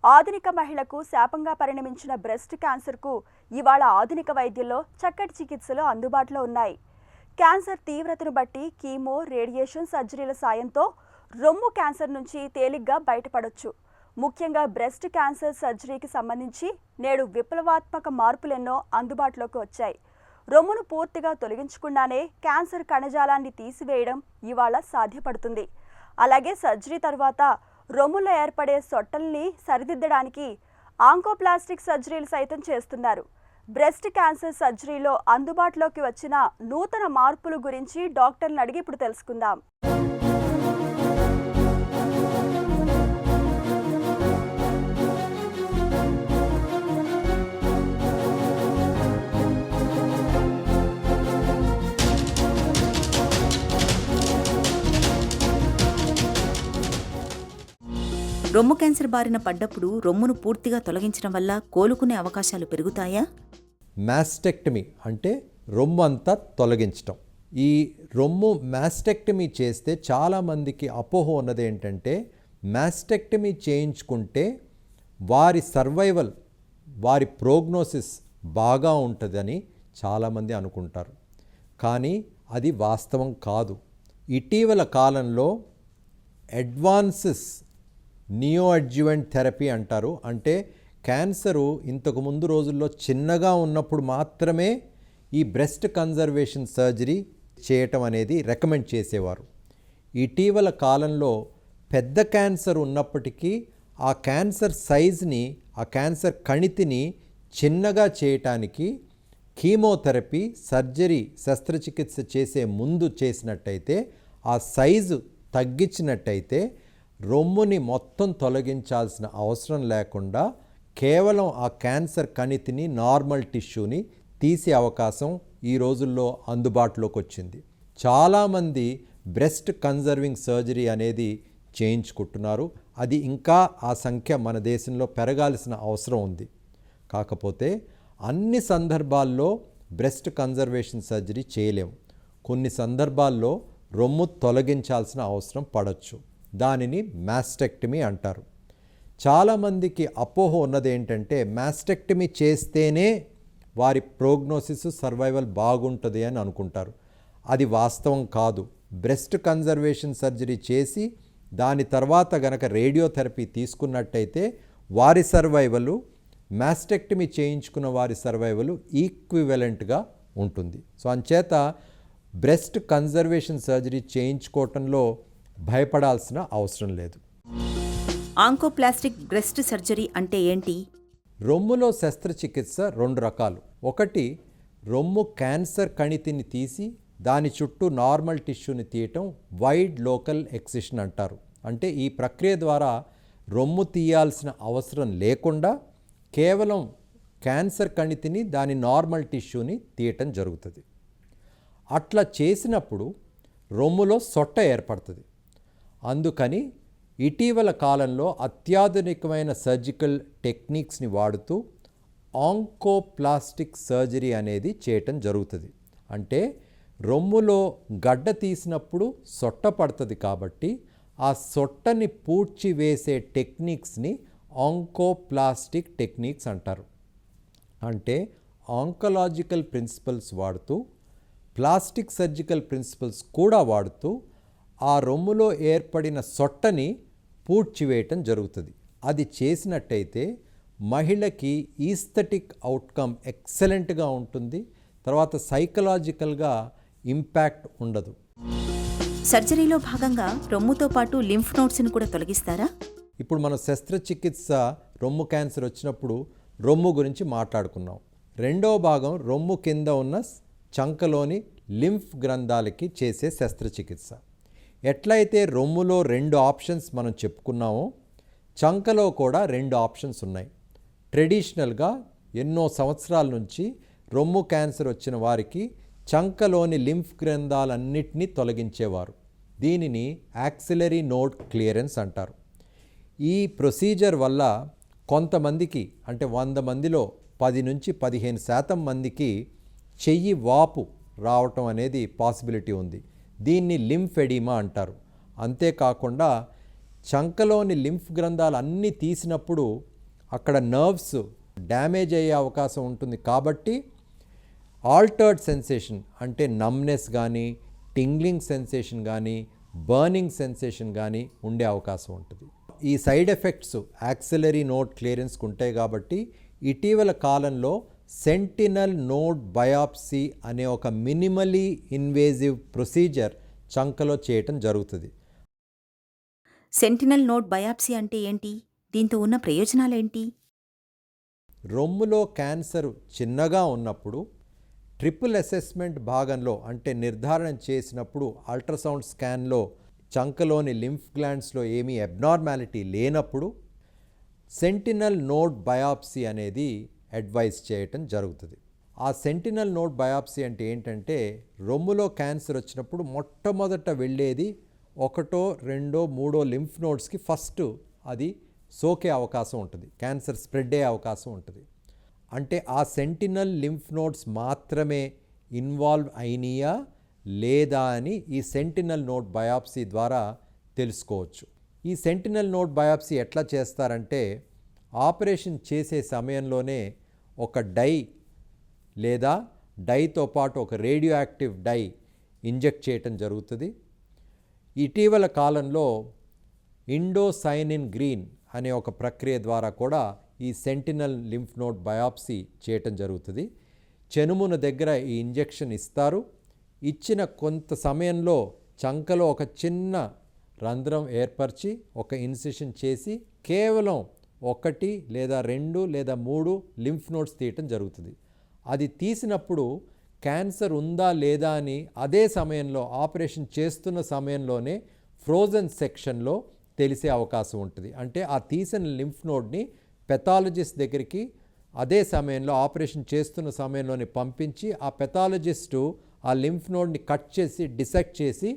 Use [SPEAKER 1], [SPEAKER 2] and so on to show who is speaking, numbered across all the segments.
[SPEAKER 1] ఆధునిక మహిళకు శాపంగా పరిణమించిన బ్రెస్ట్ క్యాన్సర్కు ఇవాళ ఆధునిక వైద్యంలో చక్కటి చికిత్సలు అందుబాటులో ఉన్నాయి. క్యాన్సర్ తీవ్రతను బట్టి కీమో, రేడియేషన్ సర్జరీల సాయంతో రొమ్ము క్యాన్సర్ నుంచి తేలిగ్గా బయటపడొచ్చు. ముఖ్యంగా బ్రెస్ట్ క్యాన్సర్ సర్జరీకి సంబంధించి నేడు విప్లవాత్మక మార్పులెన్నో అందుబాటులోకి వచ్చాయి. రొమ్మును పూర్తిగా తొలగించకుండానే క్యాన్సర్ కణజాలాన్ని తీసివేయడం ఇవాళ సాధ్యపడుతుంది. అలాగే సర్జరీ తర్వాత రొమ్ములో ఏర్పడే సొట్టల్ని సరిదిద్దడానికి ఆంకోప్లాస్టిక్ సర్జరీలు సైతం చేస్తున్నారు. బ్రెస్ట్ క్యాన్సర్ సర్జరీలో అందుబాటులోకి వచ్చిన నూతన మార్పుల గురించి డాక్టర్లను అడిగి ఇప్పుడు తెలుసుకుందాం.
[SPEAKER 2] రొమ్ము క్యాన్సర్ బారిన పడ్డప్పుడు రొమ్మును పూర్తిగా తొలగించడం వల్ల కోలుకునే అవకాశాలు పెరుగుతాయా?
[SPEAKER 3] మాస్టెక్టమీ అంటే రొమ్ము అంతా తొలగించటం. ఈ రొమ్ము మాస్టెక్టమీ చేస్తే చాలామందికి అపోహ ఉన్నది ఏంటంటే మాస్టెక్టమీ చేయించుకుంటే వారి సర్వైవల్, వారి ప్రోగ్నోసిస్ బాగా ఉంటుందని చాలామంది అనుకుంటారు. కానీ అది వాస్తవం కాదు. ఇటీవల కాలంలో అడ్వాన్సెస్ నియో అడ్జువెంట్ థెరపీ అంటారు. అంటే క్యాన్సరు ఇంతకు ముందు రోజుల్లో చిన్నగా ఉన్నప్పుడు మాత్రమే ఈ బ్రెస్ట్ కన్జర్వేషన్ సర్జరీ చేయటం అనేది రికమెండ్ చేసేవారు. ఇటీవల కాలంలో పెద్ద క్యాన్సర్ ఉన్నప్పటికీ ఆ క్యాన్సర్ సైజ్ని, ఆ క్యాన్సర్ కణితిని చిన్నగా చేయటానికి కీమోథెరపీ, సర్జరీ, శస్త్రచికిత్స చేసే ముందు చేసినట్టయితే, ఆ సైజు తగ్గించినట్టయితే రొమ్ముని మొత్తం తొలగించాల్సిన అవసరం లేకుండా కేవలం ఆ క్యాన్సర్ కణితిని, నార్మల్ టిష్యూని తీసే అవకాశం ఈ రోజుల్లో అందుబాటులోకి వచ్చింది. చాలామంది బ్రెస్ట్ కన్జర్వింగ్ సర్జరీ అనేది చేయించుకుంటున్నారు. అది ఇంకా ఆ సంఖ్య మన దేశంలో పెరగాల్సిన అవసరం ఉంది. కాకపోతే అన్ని సందర్భాల్లో బ్రెస్ట్ కన్జర్వేషన్ సర్జరీ చేయలేము. కొన్ని సందర్భాల్లో రొమ్ము తొలగించాల్సిన అవసరం పడవచ్చు. దానిని మాస్టెక్టమీ అంటారు. చాలామందికి అపోహ ఉన్నది ఏంటంటే మాస్టెక్టమీ చేస్తేనే వారి ప్రోగ్నోసిస్, సర్వైవల్ బాగుంటుంది అని అనుకుంటారు. అది వాస్తవం కాదు. బ్రెస్ట్ కన్జర్వేషన్ సర్జరీ చేసి దాని తర్వాత గనక రేడియోథెరపీ తీసుకున్నట్టయితే వారి సర్వైవలు మాస్టెక్టమీ చేయించుకున్న వారి సర్వైవలు ఈక్వివలెంట్గా ఉంటుంది. సో అంచేత బ్రెస్ట్ కన్జర్వేషన్ సర్జరీ చేయించుకోవటంలో భయపడాల్సిన అవసరం లేదు.
[SPEAKER 2] ఆంకోప్లాస్టిక్ బ్రెస్ట్ సర్జరీ అంటే ఏంటి?
[SPEAKER 3] రొమ్ములో శస్త్రచికిత్స రెండు రకాలు. ఒకటి, రొమ్ము క్యాన్సర్ కణితిని తీసి దాని చుట్టూ నార్మల్ టిష్యూని తీయటం వైడ్ లోకల్ ఎక్సిషన్ అంటారు. అంటే ఈ ప్రక్రియ ద్వారా రొమ్ము తీయాల్సిన అవసరం లేకుండా కేవలం క్యాన్సర్ కణితిని, దాని నార్మల్ టిష్యూని తీయటం జరుగుతుంది. అట్లా చేసినప్పుడు రొమ్ములో సొట్ట ఏర్పడుతుంది. అందుకని ఇటీవల కాలంలో అత్యాధునికమైన సర్జికల్ టెక్నిక్స్ని వాడుతూ ఆంకోప్లాస్టిక్ సర్జరీ అనేది చేయటం జరుగుతుంది. అంటే రొమ్ములో గడ్డ తీసినప్పుడు సొట్ట పడుతుంది కాబట్టి ఆ సొట్టని పూడ్చివేసే టెక్నిక్స్ని ఆంకోప్లాస్టిక్ టెక్నిక్స్ అంటారు. అంటే ఆంకలాజికల్ ప్రిన్సిపల్స్ వాడుతూ, ప్లాస్టిక్ సర్జికల్ ప్రిన్సిపల్స్ కూడా వాడుతూ ఆ రొమ్ములో ఏర్పడిన సొట్టని పూడ్చివేయటం జరుగుతుంది. అది చేసినట్టయితే మహిళకి ఈస్థెటిక్ అవుట్కమ్ ఎక్సలెంట్గా ఉంటుంది. తర్వాత సైకలాజికల్గా ఇంపాక్ట్ ఉండదు.
[SPEAKER 2] సర్జరీలో భాగంగా రొమ్ముతో పాటు లింఫ్ నోడ్స్ని కూడా తొలగిస్తారా?
[SPEAKER 3] ఇప్పుడు మనం శస్త్రచికిత్స రొమ్ము క్యాన్సర్ వచ్చినప్పుడు రొమ్ము గురించి మాట్లాడుకున్నాం. రెండవ భాగం రొమ్ము కింద ఉన్న చంకలోని లింఫ్ గ్రంథాలకి చేసే శస్త్రచికిత్స. ఎట్లయితే రొమ్ములో రెండు ఆప్షన్స్ మనం చెప్పుకున్నామో, చంకలో కూడా రెండు ఆప్షన్స్ ఉన్నాయి. ట్రెడిషనల్గా ఎన్నో సంవత్సరాల నుంచి రొమ్ము క్యాన్సర్ వచ్చిన వారికి చంకలోని లింఫ్ గ్రంథాలన్నిటినీ తొలగించేవారు. దీనిని యాక్సిలరీ నోడ్ క్లియరెన్స్ అంటారు. ఈ ప్రొసీజర్ వల్ల కొంతమందికి, అంటే 100 మందిలో 10 నుంచి 15% మందికి చెయ్యి వాపు రావటం అనేది పాసిబిలిటీ ఉంది. దీన్ని లింఫ్ ఎడిమా అంటారు. అంతేకాకుండా చంకలోని లింఫ్ గ్రంథాలు అన్నీ తీసినప్పుడు అక్కడ నర్వ్స్ డ్యామేజ్ అయ్యే అవకాశం ఉంటుంది. కాబట్టి ఆల్టర్డ్ సెన్సేషన్ అంటే నమ్నెస్ కానీ, టింగ్లింగ్ సెన్సేషన్ కానీ, బర్నింగ్ సెన్సేషన్ కానీ ఉండే అవకాశం ఉంటుంది. ఈ సైడ్ ఎఫెక్ట్స్ యాక్సిలరీ నోడ్ క్లియరెన్స్కి ఉంటాయి. కాబట్టి ఇటీవల కాలంలో సెంటినల్ నోడ్ బయాప్సీ అనే ఒక మినిమలీ ఇన్వేజివ్ ప్రొసీజర్ చంకలో చేయటం జరుగుతుంది.
[SPEAKER 2] సెంటినల్ నోడ్ బయాప్సీ అంటే ఏంటి? దీంతో ఉన్న ప్రయోజనాలేంటి?
[SPEAKER 3] రొమ్ములో క్యాన్సర్ చిన్నగా ఉన్నప్పుడు ట్రిపుల్ అసెస్మెంట్ భాగంలో అంటే నిర్ధారణ చేసినప్పుడు అల్ట్రాసౌండ్ స్కాన్లో చంకలోని లింఫ్ గ్లాండ్స్లో ఏమీ అబ్నార్మాలిటీ లేనప్పుడు సెంటినల్ నోడ్ బయాప్సీ అనేది అడ్వైస్ చేయటం జరుగుతుంది. ఆ సెంటినల్ నోడ్ బయాప్సీ అంటే ఏంటంటే రొమ్ములో క్యాన్సర్ వచ్చినప్పుడు మొట్టమొదట వెళ్ళేది 1, 2, 3 లింఫ్ నోడ్స్కి ఫస్ట్ అది సోకే అవకాశం ఉంటుంది, క్యాన్సర్ స్ప్రెడ్ అయ్యే అవకాశం ఉంటుంది. అంటే ఆ సెంటినల్ లింఫ్ నోడ్స్ మాత్రమే ఇన్వాల్వ్ అయినాయా లేదా అని ఈ సెంటినల్ నోడ్ బయాప్సీ ద్వారా తెలుసుకోవచ్చు. ఈ సెంటినల్ నోడ్ బయాప్సీ ఎట్లా చేస్తారంటే ఆపరేషన్ చేసే సమయంలోనే ఒక డై లేదా డైతో పాటు ఒక రేడియో యాక్టివ్ డై ఇంజెక్ట్ చేయటం జరుగుతుంది. ఇటీవల కాలంలో ఇండోసైనిన్ గ్రీన్ అనే ఒక ప్రక్రియ ద్వారా కూడా ఈ సెంటినల్ లింఫ్ నోడ్ బయాప్సీ చేయటం జరుగుతుంది. చెనుమున దగ్గర ఈ ఇంజెక్షన్ ఇస్తారు. ఇచ్చిన కొంత సమయంలో చంకలో ఒక చిన్న రంధ్రం ఏర్పరిచి ఒక ఇన్సిషన్ చేసి కేవలం 1 లేదా 2 లేదా 3 లింఫ్ నోడ్స్ తీయటం జరుగుతుంది. అది తీసినప్పుడు క్యాన్సర్ ఉందా లేదా అని అదే సమయంలో ఆపరేషన్ చేస్తున్న సమయంలోనే ఫ్రోజన్ సెక్షన్లో తెలిసే అవకాశం ఉంటుంది. అంటే ఆ తీసిన లింఫ్ నోడ్ని పెథాలజిస్ట్ దగ్గరికి అదే సమయంలో ఆపరేషన్ చేస్తున్న సమయంలోనే పంపించి ఆ పెథాలజిస్టు ఆ లింఫ్ నోడ్ని కట్ చేసి డిసెక్ట్ చేసి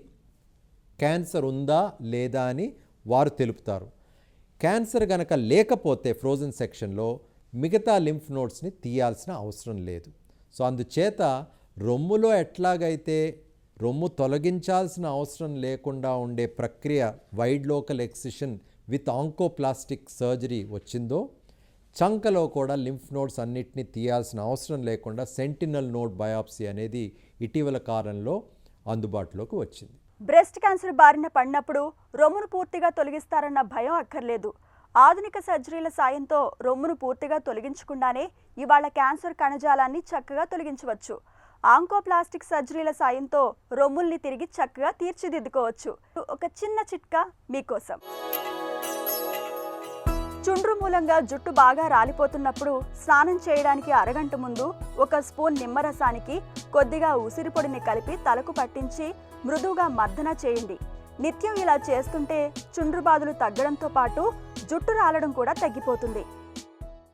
[SPEAKER 3] క్యాన్సర్ ఉందా లేదా అని వారు తెలుపుతారు. క్యాన్సర్ గనక లేకపోతే ఫ్రోజన్ సెక్షన్లో మిగతా లింఫ్ నోడ్స్ని తీయాల్సిన అవసరం లేదు. సో అందుచేత రొమ్ములో ఎట్లాగైతే రొమ్ము తొలగించాల్సిన అవసరం లేకుండా ఉండే ప్రక్రియ wide local excision with oncoplastic surgery వచ్చిందో చంకలో కూడా లింఫ్ నోడ్స్ అన్నిటినీ తీయాల్సిన అవసరం లేకుండా సెంటినల్ నోడ్ బయాప్సీ అనేది ఇటీవల కాలంలో అందుబాటులోకి వచ్చింది.
[SPEAKER 1] బ్రెస్ట్ క్యాన్సర్ బారిన పడినప్పుడు రొమ్మును పూర్తిగా తొలగిస్తారన్న భయం అక్కర్లేదు. ఆధునిక సర్జరీల సాయంతో రొమ్మును పూర్తిగా తొలగించకుండానే ఇవాళ క్యాన్సర్ కణజాలాన్ని చక్కగా తొలగించవచ్చు. ఆంకోప్లాస్టిక్ సర్జరీల సాయంతో రొమ్ముల్ని తిరిగి చక్కగా తీర్చిదిద్దుకోవచ్చు. ఒక చిన్న చిట్కా మీకోసం. చుండ్రు మూలంగా జుట్టు బాగా రాలిపోతున్నప్పుడు స్నానం చేయడానికి అరగంట ముందు 1 స్పూన్ నిమ్మరసానికి కొద్దిగా ఉసిరిపొడిని కలిపి తలకు పట్టించి మృదువుగా మర్దన చేయండి. నిత్యం ఇలా చేస్తుంటే చుండ్రు బాధలు తగ్గడంతో పాటు జుట్టు రాలడం కూడా తగ్గిపోతుంది.